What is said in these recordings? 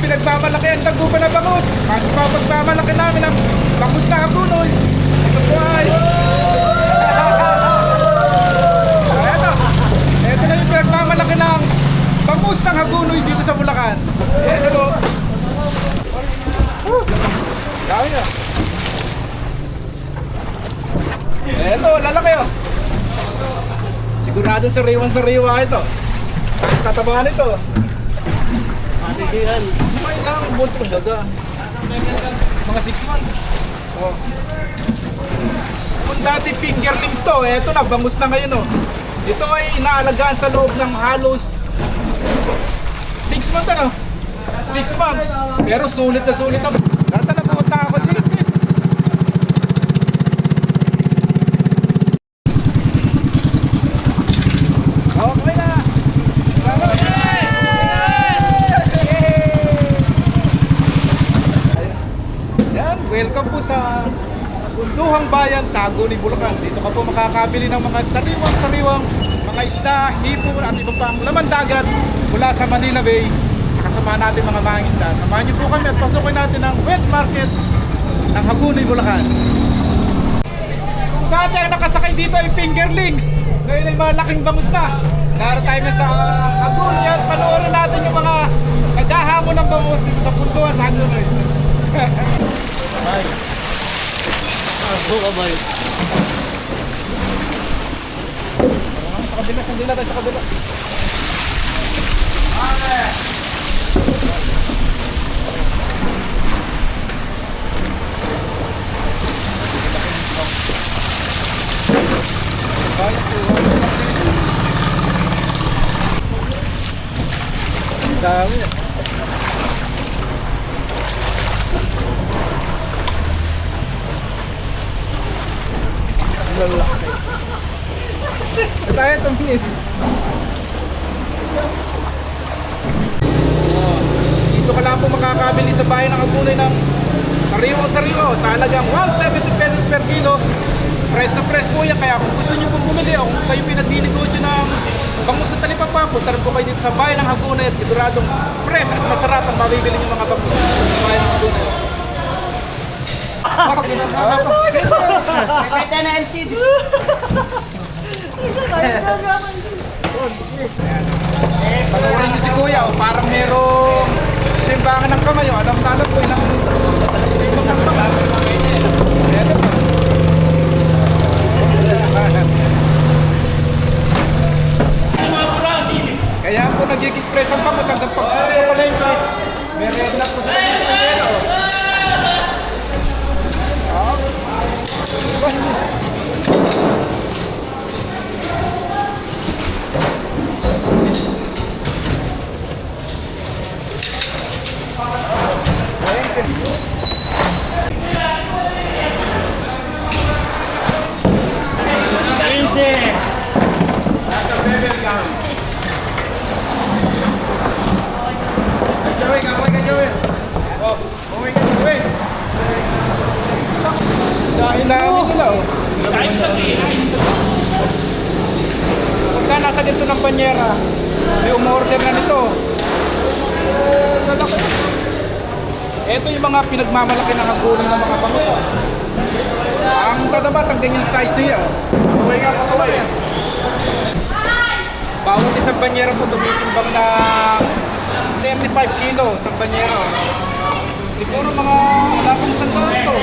yung pinagmamalaki ang dagupan na bangus. Mas pa pagmamalaki namin ang bangus na hagunoy. Ito po ay ito na yung pinagmamalaki ng bangus ng hagunoy dito sa Bulacan. Ito po. Dami nyo. Ito, lalaki oh. Siguradong sariwan-sariwa ito. Tatabahan ito. Matigihan. May lang, buntong daga. Mga 6 months. Oh. Kung dati fingerlings to, eto na, bangus na ngayon oh. Ito ay inaalagaan sa loob ng halos 6 months ano? 6 months. Pero sulit na sulit na. Data na pumunta ako dito. Okay na. Yan, welcome po sa Bunduhang Bayan, Sagunoy, Bulacan. Dito ka po makakabili ng mga sariwang mga isda, hipon at iba pang laman dagat mula sa Manila Bay. Sa kasama natin mga mangingisda. Samahan niyo po kami at pasukin natin ang wet market ng Hagunoy, Bulacan. Dati ang nakasakay dito ay fingerlings. Ngayon ay malaking bangus na. Narito tayo sa Hagunoy at panoorin natin yung mga naghahamon ng bangus dito sa Bunduhan sa Hagunoy. Ay. Ako ka ba yun? Sa kabila, sandila tayo sa kabila. Dami. Lalaki. Tayo tumingin. Dito ka lang po makakabili sa bayan ng Hagunoy ng sariwang-sariwa sa halagang 170 pesos per kilo. Price na price po yan, kaya kung gusto nyo pong bumili o kung kayo pinagbinegosyo ng bangus sa Talipapa, punta rin po kayo dito sa bayan ng Hagunoy at siguradong fresh at masarap ang mabibili nyo mga bangus sa bayan ng Hagunoy. Kahit na LCD. Panoorin nyo si Kuya, oh, parang merong timbangan ng kamay. Alam na alam ko yun ang timbang ng kamay. Ito po. Kaya po nagiging press ang bangus hanggang pagpunta sa palengke. Meron na po sa palengke. Easy. Nasa level gang. Kajawin, kajawin. Oh, kawin, kajawin. Dahil namin nila oh. Pagka nasa dito ng banyera, may umorder na nito. Ito yung mga pinagmamalaki ng Hagunoy ng mga bangus. Ang tatabat, ang ganyan size niya. Kaway nga pa kaway. Bawat isang banyera po tumitimbang na 35 kilo sa banyera. Siguro mga lapang sandaan ito.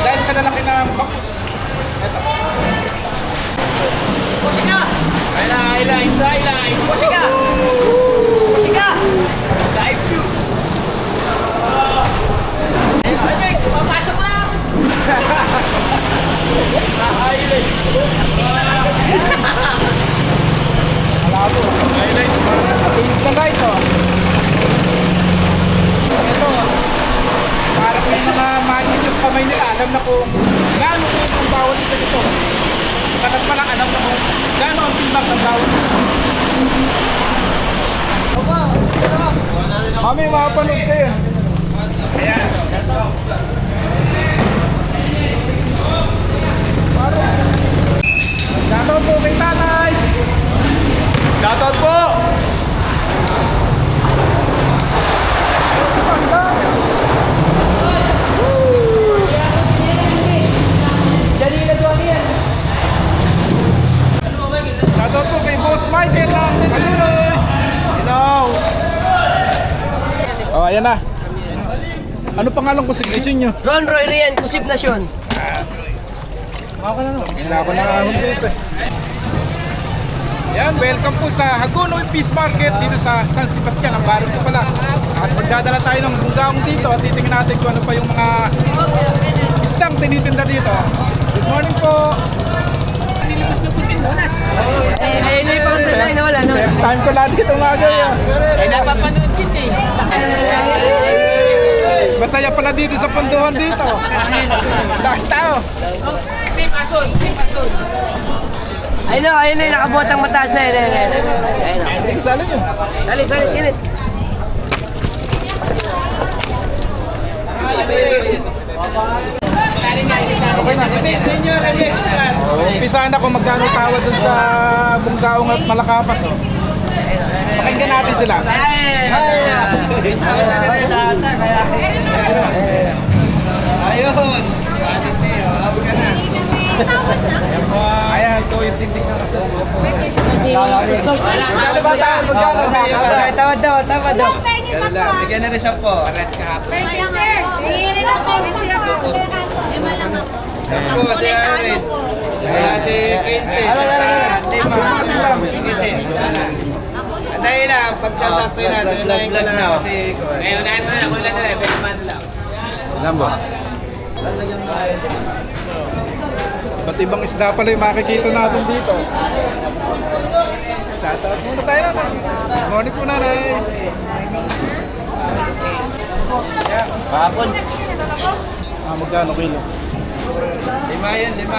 Dahil sa lalaki ng bangus. Ito. Pusika! Highlight sa highlight! Pusika! Pusika! Live view! Ay, Meg! Papasok na! Highlight! Malabo. Highlight. Matiis na ba ito? Ito. Para kung mga manyan yung kamay nila, alam na kung gaano ang bawat isa nito. Sanat pa lang alam na kung gaano ang timbang ng bawat isa. Mami, makapanood kayo. Ayan. Shoutout po kay tatay. Shoutout po. ayan na. Ano pangalan ko signature nyo? Ron Roy Rian, Kusip Nasyon. Wala ko na ahon dito eh. Yan, welcome po sa Hagonoy Fish Market dito sa San Sebastian. Ang barong ko pala. At magdadala tayo ng bunggaong dito at titingnan natin kung ano pa yung mga isdang tinitinda dito. Good morning po. Ay, hindi pa kung tayo na wala, no? First time ko lang dito umaga yan. Ay, napapanood kita eh. Masaya pala dito sa punduhan dito. Dahil tao. Ayun o, ayun yung nakabotang mataas na yun. Ayun o. Sige, salin nyo. Salit, kinit. Okay na. Umpisahan ako magkano tawa dun sa bunggaong at malakapas. Oh. Pakinggan natin sila. Ayun! Ayan, ito yung tindig na kasi. Tawad daw. Ganun lang. Bigyan na rin siya po. Pares kahapon. Ako, si Aaron. Kaya si Kinsey. Lima. Kinsey. Dahil lang, pagsasakto natin, unahin ko lang si Cor. Unahin mo na, kung lang na, pero man lang. Lambo. Iba't ibang isda pala yung makikita natin dito. Shoutout muna tayo na. Good morning po, nanay. Kahapon. Magkano kilo? Lima yan, lima.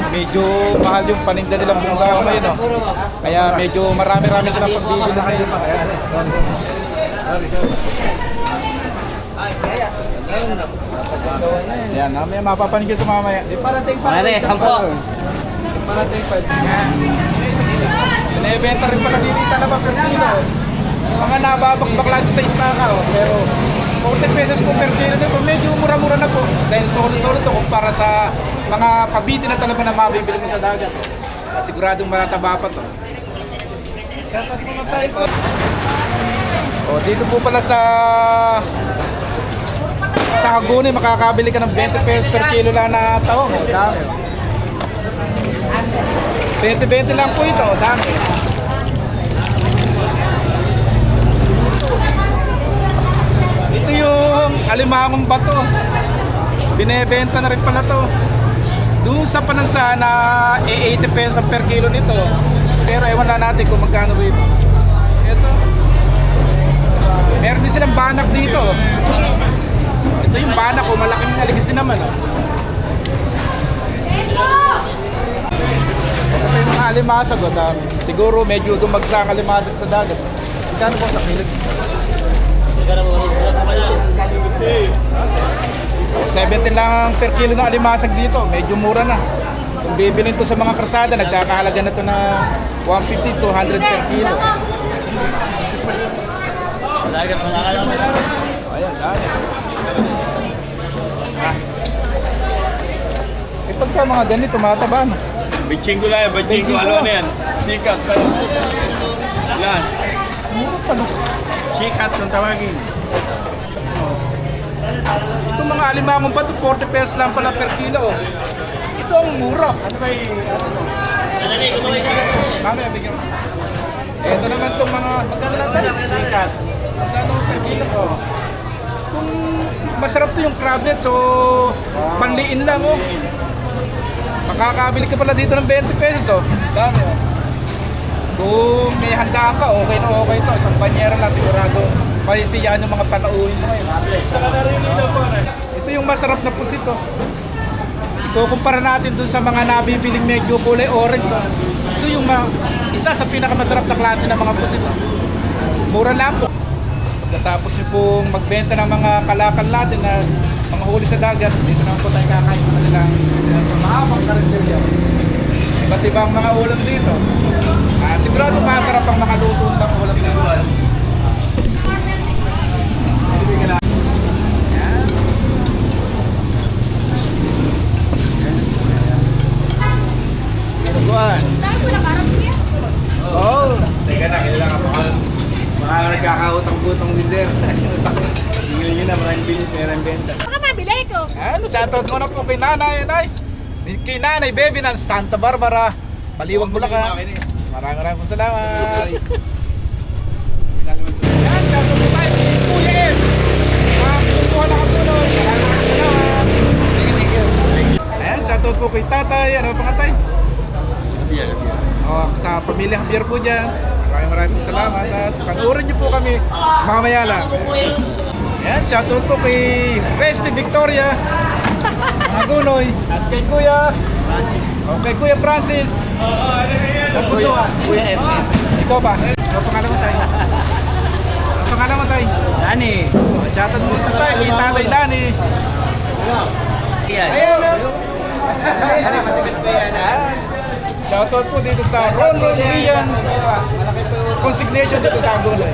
Medyo mahal yung paninda nilang bunggaong ngayon, no? Kaya medyo marami-rami silang pagbibili na kayo. Ayan, mamaya mapapanig ito mamaya. Di parating pa. Pare, 10. Parating pa. Binibenta rin pala dito na per kilo. Mga nababakbak lang sa istaka, oh. Pero 40 pesos po per kilo nito. Medyo mura-mura na po. Dahil solo-solo to kumpara sa mga pabitin na talaga na mabibili mo sa dagat. At siguradong matataba pa to. Shoutout muna tayo. Oh, dito po pala sa Hagonoy, makakabili ka ng 20 pesos per kilo lang na taong. Oh, dami. 20-20 lang po ito. Dami. Ito yung alimangong bato. Binebenta na rin pala to. Doon sa Panansa na 80 pesos per kilo nito. Pero ewan lang natin kung magkano rito. Ito. Meron din silang banak dito. Ito yung banak ko, malaking aligis din naman. Oh. Ito yung mga alimasag, oh, dami. Siguro medyo dumagsa ang alimasag sa dagat. Magkano po sa kilig? 70 lang per kilo ng alimasag dito, medyo mura na. Kung bibilin to sa mga krasada, nagkakahalaga na to na 150 to 100 per kilo. Ayan, dami. Eh pagka mga ganito, mataba no? Bichingo lang, bichingo. Ano na yan? Sikat. Yan. Mura pa no? Sikat ng tawagin. Itong mga alimangong ba ito, 40 pesos lang pala per kilo. Oh. Ito ang mura. Ano ba Kami, bigyan mo. Ito naman itong mga, magkano lang tayo? Sikat. Magkano per kilo ko? Kung masarap to yung crablet, so panliin lang oh. Makakabili ka pala dito ng 20 pesos oh. Dami oh. Kung may handaan ka, okay na okay to. Isang banyera lang sigurado masisiyaan yung mga panauhin mo eh. Ito yung masarap na pusit oh. Ikukumpara natin dun sa mga nabibiling medyo kulay orange oh. Ito yung isa sa pinakamasarap na klase ng mga pusit oh. Mura lang po. Pagkatapos nyo pong magbenta ng mga kalakal natin na mga huli sa dagat, dito naman po tayo kakain sa kanilang mahabang karinderya. Iba't ibang mga ulam dito. Sigurado masarap ang mga luto ng ulam dito. Saan po nakarap niya? Oo. Teka na, kailangan pa. nagkakautang-butang din there. Tingnan nyo na, maraming benta. Baka mabili ko. Ano, shoutout muna po kay nanay, kay nanay Baby ng Santa Barbara, Baliwag, Bulacan. Maraming po salamat. Yan, shoutout po tayo kay Kuya M. Kukuha na kapunoy. Maraming salamat. Ayan, shoutout po kay tatay. Ano pa nga tay? Sa pamilya Javier po dyan. Maraming salamat at panuorin niyo po kami mamaya lang. Ayan, shoutout po kay Resty Victoria, mga Gunoy, at kay Kuya Francis. Okay, Kuya Francis. Kuya F. Ikaw ba? Ano pangalan mo tayo? Ano pangalan mo tayo? Dani. Shoutout mo tayo kay Tatay Dani. Yan. Ayan o. Matigas pa yan, ha? Shoutout po dito sa Ron Rian. Consignation dito sa Gunoy.